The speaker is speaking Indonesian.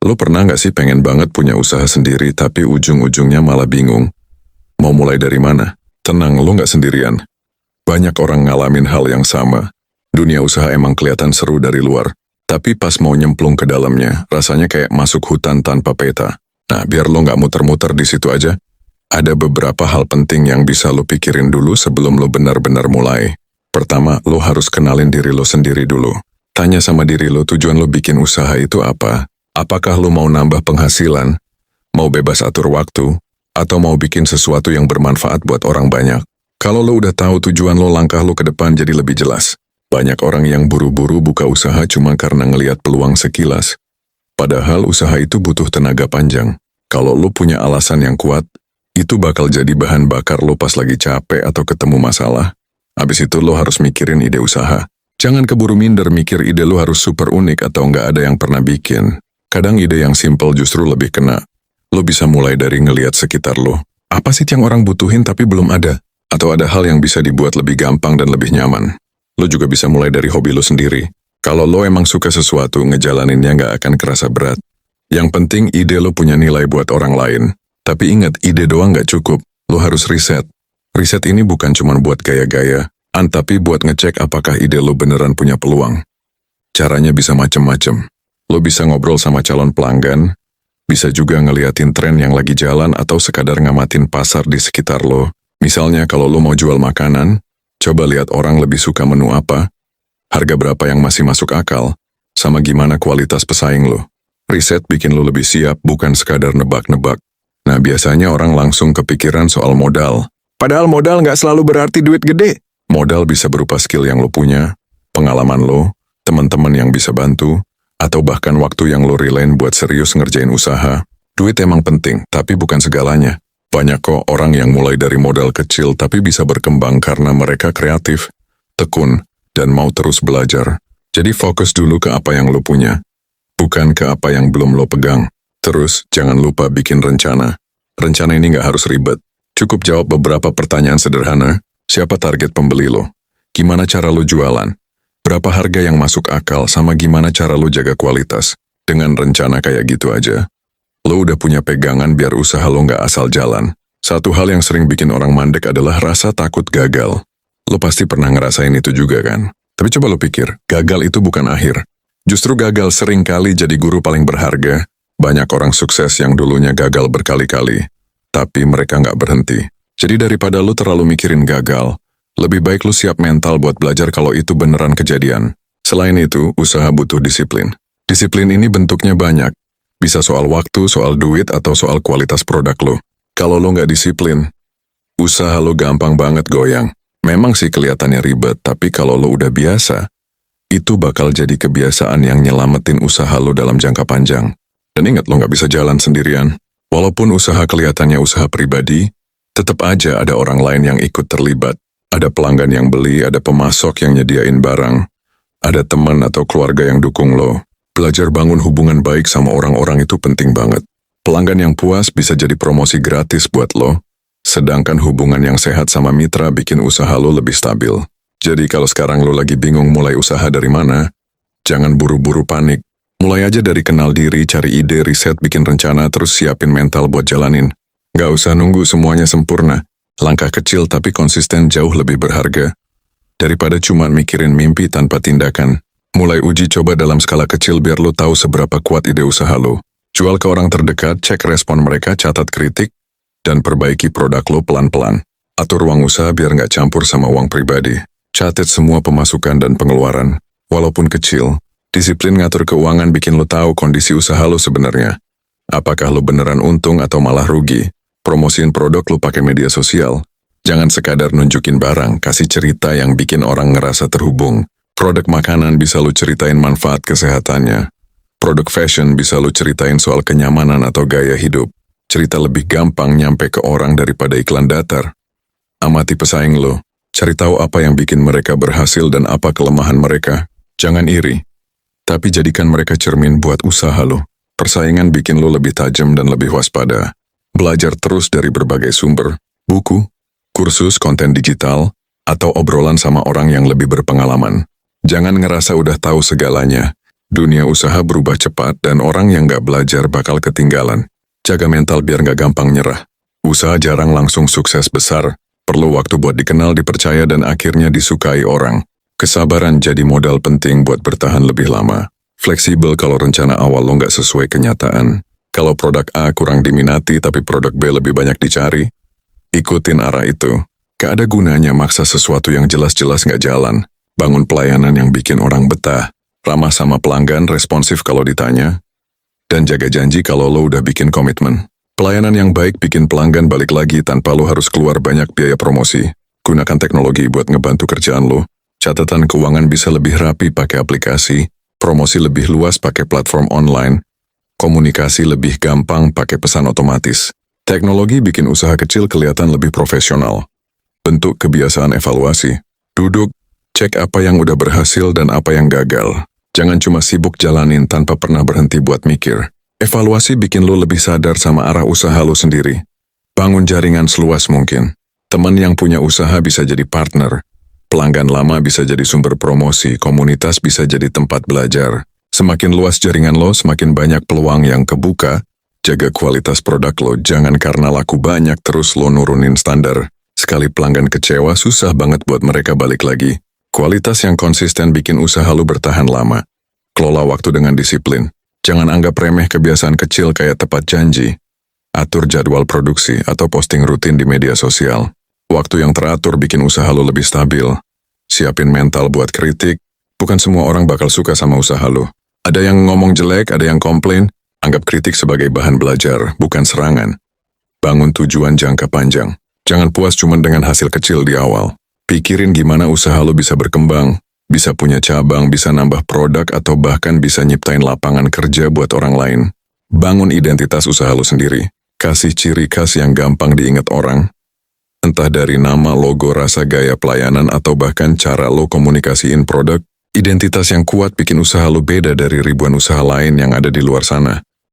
Lo pernah nggak sih pengen banget punya usaha sendiri tapi ujung-ujungnya malah bingung? Mau mulai dari mana? Tenang, lo nggak sendirian. Banyak orang ngalamin hal yang sama. Dunia usaha emang kelihatan seru dari luar, tapi pas mau nyemplung ke dalamnya, rasanya kayak masuk hutan tanpa peta. Nah, biar lo nggak muter-muter di situ aja, ada beberapa hal penting yang bisa lo pikirin dulu sebelum lo benar-benar mulai. Pertama, lo harus kenalin diri lo sendiri dulu. Tanya sama diri lo tujuan lo bikin usaha itu apa. Apakah lo mau nambah penghasilan, mau bebas atur waktu, atau mau bikin sesuatu yang bermanfaat buat orang banyak? Kalau lo udah tahu tujuan lo, langkah lo ke depan jadi lebih jelas. Banyak orang yang buru-buru buka usaha cuma karena ngelihat peluang sekilas. Padahal usaha itu butuh tenaga panjang. Kalau lo punya alasan yang kuat, itu bakal jadi bahan bakar lo pas lagi capek atau ketemu masalah. Habis itu lo harus mikirin ide usaha. Jangan keburu minder mikir ide lo harus super unik atau nggak ada yang pernah bikin. Kadang ide yang simple justru lebih kena. Lo bisa mulai dari ngelihat sekitar lo. Apa sih yang orang butuhin tapi belum ada? Atau ada hal yang bisa dibuat lebih gampang dan lebih nyaman? Lo juga bisa mulai dari hobi lo sendiri. Kalau lo emang suka sesuatu, ngejalaninnya nggak akan kerasa berat. Yang penting ide lo punya nilai buat orang lain. Tapi ingat, ide doang nggak cukup. Lo harus riset. Riset ini bukan cuma buat gaya-gaya, tapi buat ngecek apakah ide lo beneran punya peluang. Caranya bisa macem-macem. Lo bisa ngobrol sama calon pelanggan, bisa juga ngeliatin tren yang lagi jalan atau sekadar ngamatin pasar di sekitar lo. Misalnya kalau lo mau jual makanan, coba lihat orang lebih suka menu apa, harga berapa yang masih masuk akal, sama gimana kualitas pesaing lo. Riset bikin lo lebih siap, bukan sekadar nebak-nebak. Nah, biasanya orang langsung kepikiran soal modal. Padahal modal nggak selalu berarti duit gede. Modal bisa berupa skill yang lo punya, pengalaman lo, teman-teman yang bisa bantu, atau bahkan waktu yang lo relain buat serius ngerjain usaha. Duit emang penting, tapi bukan segalanya. Banyak kok orang yang mulai dari modal kecil tapi bisa berkembang karena mereka kreatif, tekun, dan mau terus belajar. Jadi fokus dulu ke apa yang lo punya, bukan ke apa yang belum lo pegang. Terus, jangan lupa bikin rencana. Rencana ini nggak harus ribet. Cukup jawab beberapa pertanyaan sederhana. Siapa target pembeli lo? Gimana cara lo jualan? Berapa harga yang masuk akal sama gimana cara lo jaga kualitas? Dengan rencana kayak gitu aja, lo udah punya pegangan biar usaha lo nggak asal jalan. Satu hal yang sering bikin orang mandek adalah rasa takut gagal. Lo pasti pernah ngerasain itu juga kan? Tapi coba lo pikir, gagal itu bukan akhir. Justru gagal sering kali jadi guru paling berharga. Banyak orang sukses yang dulunya gagal berkali-kali, tapi mereka nggak berhenti. Jadi daripada lo terlalu mikirin gagal, lebih baik lu siap mental buat belajar kalau itu beneran kejadian. Selain itu, usaha butuh disiplin. Disiplin ini bentuknya banyak. Bisa soal waktu, soal duit, atau soal kualitas produk lo. Kalau lo nggak disiplin, usaha lo gampang banget goyang. Memang sih kelihatannya ribet, tapi kalau lo udah biasa, itu bakal jadi kebiasaan yang nyelamatin usaha lo dalam jangka panjang. Dan ingat, lo nggak bisa jalan sendirian. Walaupun usaha kelihatannya usaha pribadi, tetap aja ada orang lain yang ikut terlibat. Ada pelanggan yang beli, ada pemasok yang nyediain barang, ada teman atau keluarga yang dukung lo. Belajar bangun hubungan baik sama orang-orang itu penting banget. Pelanggan yang puas bisa jadi promosi gratis buat lo, sedangkan hubungan yang sehat sama mitra bikin usaha lo lebih stabil. Jadi kalau sekarang lo lagi bingung mulai usaha dari mana, jangan buru-buru panik. Mulai aja dari kenal diri, cari ide, riset, bikin rencana, terus siapin mental buat jalanin. Gak usah nunggu semuanya sempurna. Langkah kecil tapi konsisten jauh lebih berharga. Daripada cuma mikirin mimpi tanpa tindakan. Mulai uji coba dalam skala kecil biar lo tahu seberapa kuat ide usaha lo. Jual ke orang terdekat, cek respon mereka, catat kritik, dan perbaiki produk lo pelan-pelan. Atur uang usaha biar nggak campur sama uang pribadi. Catat semua pemasukan dan pengeluaran. Walaupun kecil, disiplin ngatur keuangan bikin lo tahu kondisi usaha lo sebenarnya. Apakah lo beneran untung atau malah rugi? Promosiin produk lo pakai media sosial. Jangan sekadar nunjukin barang, kasih cerita yang bikin orang ngerasa terhubung. Produk makanan bisa lo ceritain manfaat kesehatannya. Produk fashion bisa lo ceritain soal kenyamanan atau gaya hidup. Cerita lebih gampang nyampe ke orang daripada iklan datar. Amati pesaing lo. Cari tahu apa yang bikin mereka berhasil dan apa kelemahan mereka. Jangan iri, tapi jadikan mereka cermin buat usaha lo. Persaingan bikin lo lebih tajam dan lebih waspada. Belajar terus dari berbagai sumber, buku, kursus, konten digital, atau obrolan sama orang yang lebih berpengalaman. Jangan ngerasa udah tahu segalanya. Dunia usaha berubah cepat dan orang yang nggak belajar bakal ketinggalan. Jaga mental biar nggak gampang nyerah. Usaha jarang langsung sukses besar, perlu waktu buat dikenal, dipercaya, dan akhirnya disukai orang. Kesabaran jadi modal penting buat bertahan lebih lama. Fleksibel kalau rencana awal lo nggak sesuai kenyataan. Kalau produk A kurang diminati tapi produk B lebih banyak dicari, ikutin arah itu. Gak ada gunanya maksa sesuatu yang jelas-jelas nggak jalan. Bangun pelayanan yang bikin orang betah. Ramah sama pelanggan, responsif kalau ditanya, dan jaga janji kalau lo udah bikin komitmen. Pelayanan yang baik bikin pelanggan balik lagi tanpa lo harus keluar banyak biaya promosi. Gunakan teknologi buat ngebantu kerjaan lo. Catatan keuangan bisa lebih rapi pakai aplikasi, promosi lebih luas pakai platform online, komunikasi lebih gampang pakai pesan otomatis. Teknologi bikin usaha kecil kelihatan lebih profesional. Bentuk kebiasaan evaluasi. Duduk, cek apa yang udah berhasil dan apa yang gagal. Jangan cuma sibuk jalanin tanpa pernah berhenti buat mikir. Evaluasi bikin lo lebih sadar sama arah usaha lo sendiri. Bangun jaringan seluas mungkin. Teman yang punya usaha bisa jadi partner. Pelanggan lama bisa jadi sumber promosi. Komunitas bisa jadi tempat belajar. Semakin luas jaringan lo, semakin banyak peluang yang kebuka. Jaga kualitas produk lo. Jangan karena laku banyak terus lo nurunin standar. Sekali pelanggan kecewa, susah banget buat mereka balik lagi. Kualitas yang konsisten bikin usaha lu bertahan lama. Kelola waktu dengan disiplin. Jangan anggap remeh kebiasaan kecil kayak tepat janji. Atur jadwal produksi atau posting rutin di media sosial. Waktu yang teratur bikin usaha lu lebih stabil. Siapin mental buat kritik. Bukan semua orang bakal suka sama usaha lu. Ada yang ngomong jelek, ada yang komplain. Anggap kritik sebagai bahan belajar, bukan serangan. Bangun tujuan jangka panjang. Jangan puas cuma dengan hasil kecil di awal. Pikirin gimana usaha lo bisa berkembang, bisa punya cabang, bisa nambah produk, atau bahkan bisa nyiptain lapangan kerja buat orang lain. Bangun identitas usaha lo sendiri. Kasih ciri khas yang gampang diingat orang. Entah dari nama, logo, rasa, gaya pelayanan, atau bahkan cara lo komunikasiin produk. Identitas yang kuat bikin usaha lo beda dari ribuan usaha lain yang ada di luar sana.